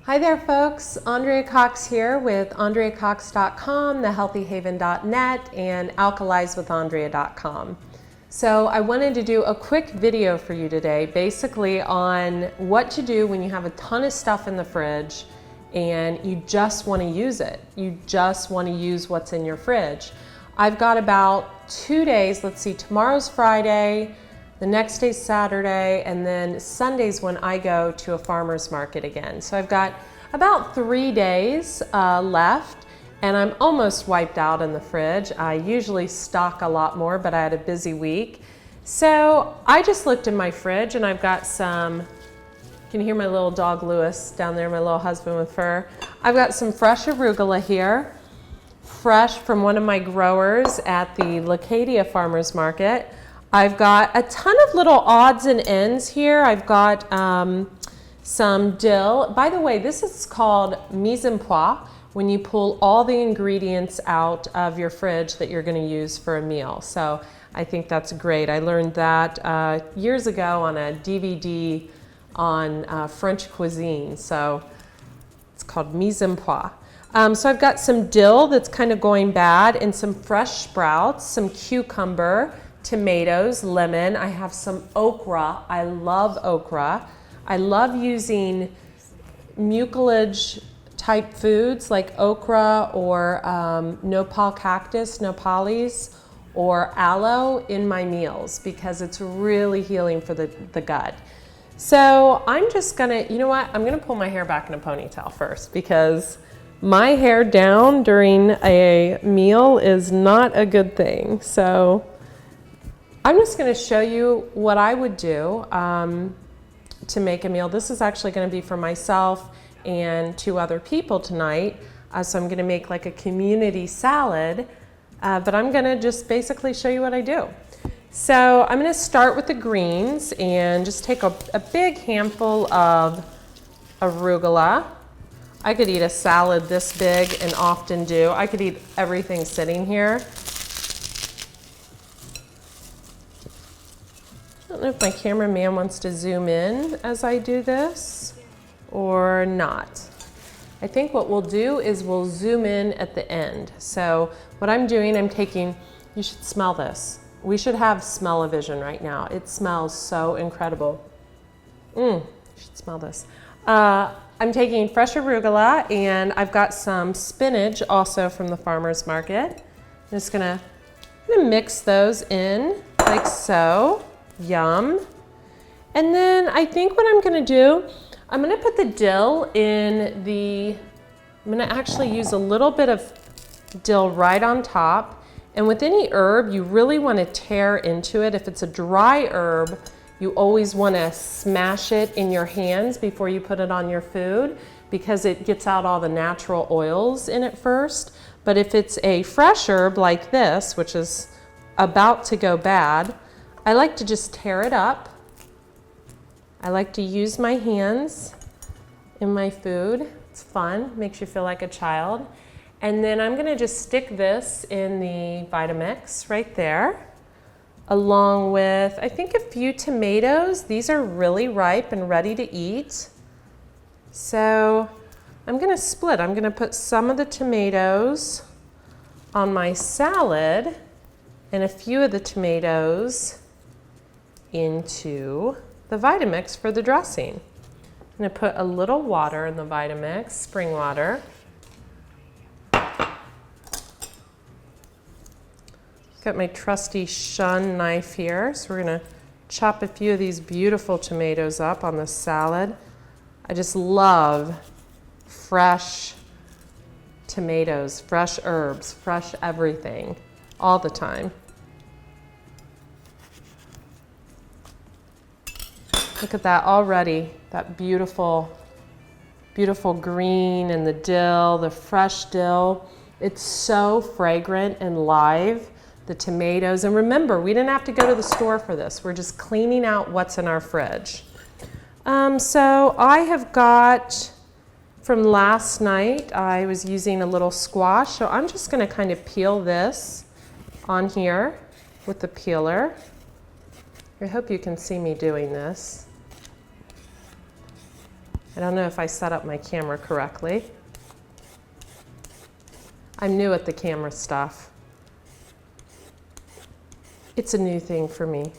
Hi there folks, Andrea Cox here with AndreaCox.com, thehealthyhaven.net, and alkalizewithandrea.com. So I wanted to do a quick video for you today basically on what to do when you have a ton of stuff in the fridge and you just want to use it. You just want to use what's in your fridge. I've got about 2 days, let's see, tomorrow's Friday, the next day's Saturday, and then Sunday's when I go to a farmer's market again. So I've got about 3 days left, and I'm almost wiped out in the fridge. I usually stock a lot more, but I had a busy week. So I just looked in my fridge and I've got some, you can hear my little dog Lewis down there, my little husband with fur. I've got some fresh arugula here, fresh from one of my growers at the Leucadia Farmers Market. I've got a ton of little odds and ends here. I've got some dill. By the way, this is called mise en pois, when you pull all the ingredients out of your fridge that you're going to use for a meal. So I think that's great. I learned that years ago on a DVD on French cuisine. So it's called mise en pois. So I've got some dill that's kind of going bad and some fresh sprouts, some cucumber, tomatoes, lemon. I have some okra. I love okra. I love using mucilage type foods like okra or nopal cactus, nopales, or aloe in my meals because it's really healing for the gut. So I'm just gonna, you know what? I'm gonna pull my hair back in a ponytail first because my hair down during a meal is not a good thing. So I'm just going to show you what I would do to make a meal. This is actually going to be for myself and 2 other people tonight. So I'm going to make like a community salad, but I'm going to just basically show you what I do. So I'm going to start with the greens and just take a big handful of arugula. I could eat a salad this big and often do. I could eat everything sitting here. I don't know if my cameraman wants to zoom in as I do this or not. I think what we'll do is we'll zoom in at the end. So what I'm doing, I'm taking, you should smell this. We should have smell-o-vision right now. It smells so incredible. You should smell this. I'm taking fresh arugula and I've got some spinach also from the farmer's market. I'm just gonna mix those in like so. Yum. And then I think what I'm going to do, I'm going to put the dill in the, I'm going to actually use a little bit of dill right on top. And with any herb, you really want to tear into it. If it's a dry herb, you always want to smash it in your hands before you put it on your food because it gets out all the natural oils in it first. But if it's a fresh herb like this, which is about to go bad, I like to just tear it up. I like to use my hands in my food. It's fun, makes you feel like a child. And then I'm gonna just stick this in the Vitamix right there, along with, I think, a few tomatoes. These are really ripe and ready to eat. So I'm gonna split. I'm gonna put some of the tomatoes on my salad and a few of the tomatoes into the Vitamix for the dressing. I'm going to put a little water in the Vitamix, spring water. Got my trusty shun knife here, so we're going to chop a few of these beautiful tomatoes up on the salad. I just love fresh tomatoes, fresh herbs, fresh everything, all the time. Look at that already, that beautiful, beautiful green and the dill, the fresh dill. It's so fragrant and live, the tomatoes. And remember, we didn't have to go to the store for this. We're just cleaning out what's in our fridge. So I have got, from last night, I was using a little squash. So I'm just gonna kind of peel this on here with the peeler. I hope you can see me doing this. I don't know if I set up my camera correctly. I'm new at the camera stuff. It's a new thing for me.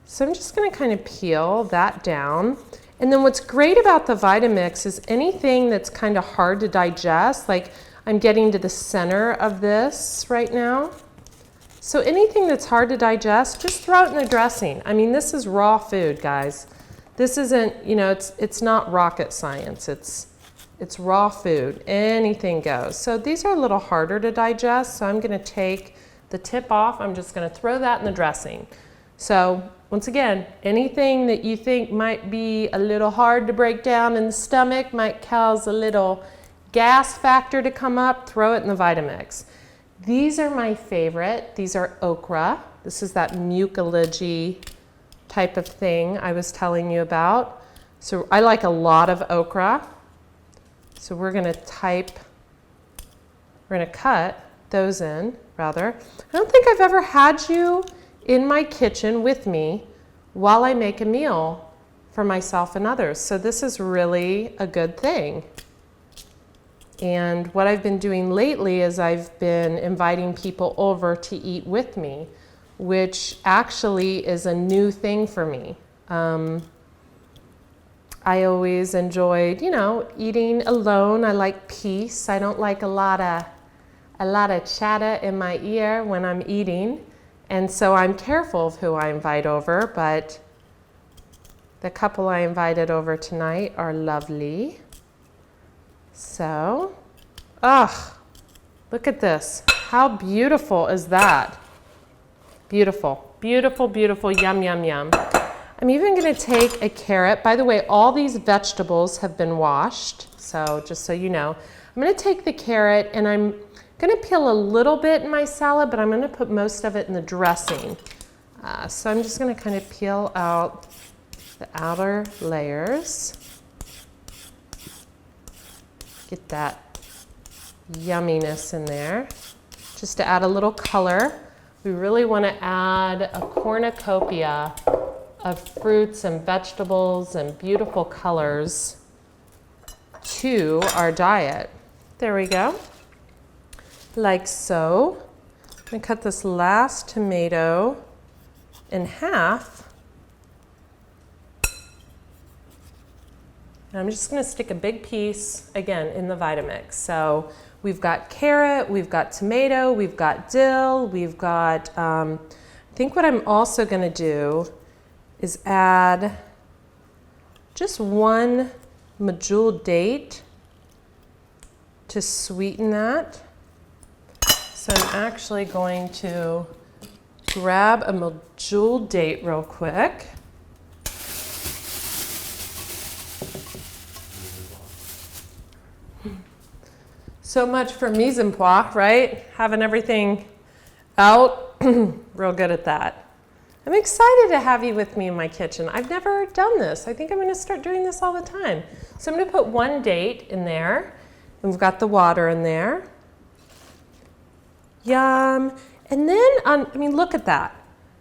So I'm just going to kind of peel that down. And then what's great about the Vitamix is anything that's kind of hard to digest, like I'm getting to the center of this right now. So anything that's hard to digest, just throw it in the dressing. I mean, this is raw food, guys. This isn't, you know, it's not rocket science. It's raw food. Anything goes. So these are a little harder to digest, so I'm going to take the tip off. I'm just going to throw that in the dressing. So once again, anything that you think might be a little hard to break down in the stomach, might cause a little gas factor to come up, throw it in the Vitamix. These are my favorite. These are okra. This is that mucilage type of thing I was telling you about. So I like a lot of okra. So we're going to cut those in, rather. I don't think I've ever had you in my kitchen with me while I make a meal for myself and others. So this is really a good thing. And what I've been doing lately is I've been inviting people over to eat with me, which actually is a new thing for me. I always enjoyed, you know, eating alone. I like peace. I don't like a lot of chatter in my ear when I'm eating. And so I'm careful of who I invite over, but the couple I invited over tonight are lovely. So, look at this. How beautiful is that? Beautiful, beautiful, beautiful, yum, yum, yum. I'm even going to take a carrot. By the way, all these vegetables have been washed, so just so you know. I'm going to take the carrot and I'm going to peel a little bit in my salad, but I'm going to put most of it in the dressing. So I'm just going to kind of peel out the outer layers. Get that yumminess in there. Just to add a little color, we really want to add a cornucopia of fruits and vegetables and beautiful colors to our diet. There we go. Like so. I'm going to cut this last tomato in half. And I'm just going to stick a big piece, again, in the Vitamix. So we've got carrot, we've got tomato, we've got dill, we've got, I think what I'm also going to do is add just one medjool date to sweeten that. So I'm actually going to grab a medjool date real quick. So much for mise en place, right? Having everything out, real good at that. I'm excited to have you with me in my kitchen. I've never done this. I think I'm going to start doing this all the time. So I'm going to put one date in there. And we've got the water in there. Yum. And then, I mean, look at that.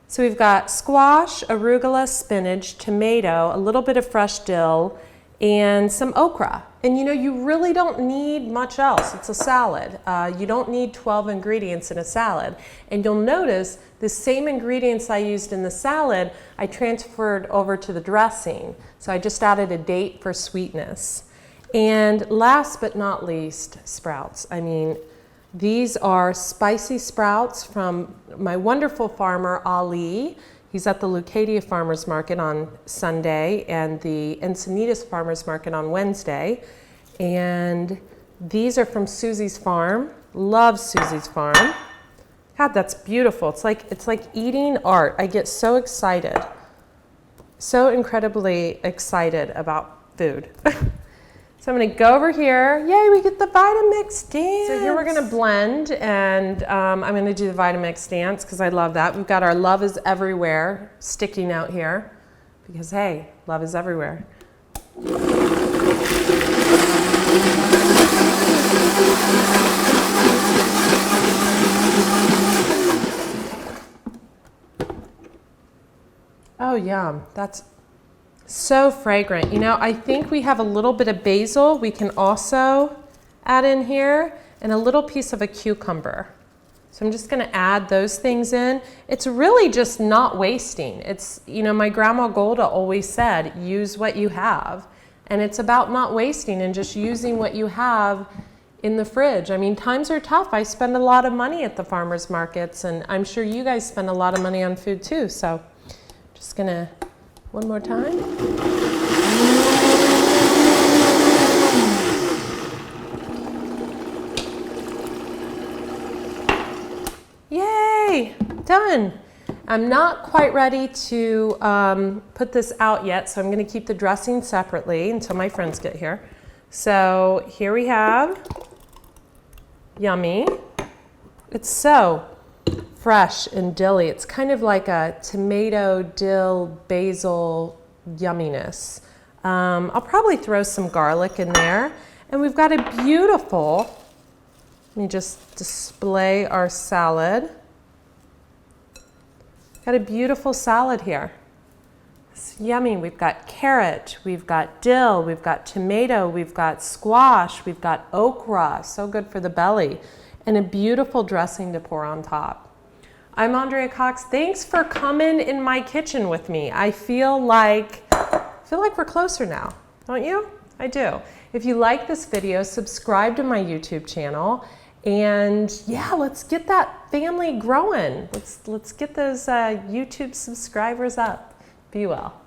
So we've got squash, arugula, spinach, tomato, a little bit of fresh dill, and some okra. And you know, you really don't need much else. It's a salad. You don't need 12 ingredients in a salad. And you'll notice the same ingredients I used in the salad, I transferred over to the dressing. So I just added a date for sweetness. And last but not least, sprouts. I mean, these are spicy sprouts from my wonderful farmer, Ali. He's at the Leucadia Farmers Market on Sunday and the Encinitas Farmers Market on Wednesday. And these are from Susie's Farm. Love Susie's Farm. God, that's beautiful. It's like eating art. I get so excited. So incredibly excited about food. So I'm going to go over here. Yay, we get the Vitamix dance. So here we're going to blend, and I'm going to do the Vitamix dance because I love that. We've got our Love is Everywhere sticking out here because, hey, love is everywhere. Oh, yum. So fragrant. You know, I think we have a little bit of basil we can also add in here, and a little piece of a cucumber. So I'm just gonna add those things in. It's really just not wasting. It's, you know, my grandma Golda always said, use what you have. And it's about not wasting and just using what you have in the fridge. I mean, times are tough. I spend a lot of money at the farmers markets, and I'm sure you guys spend a lot of money on food too. So just gonna, one more time. Yay, done. I'm not quite ready to put this out yet, so I'm gonna keep the dressing separately until my friends get here. So here we have, yummy. It's so fresh and dilly. It's kind of like a tomato, dill, basil yumminess. I'll probably throw some garlic in there. And we've got a beautiful, let me just display our salad. Got a beautiful salad here. It's yummy. We've got carrot, we've got dill, we've got tomato, we've got squash, we've got okra, so good for the belly, and a beautiful dressing to pour on top. I'm Andrea Cox. Thanks for coming in my kitchen with me. I feel like we're closer now, don't you? I do. If you like this video, subscribe to my YouTube channel. And yeah, let's get that family growing. Let's get those YouTube subscribers up. Be well.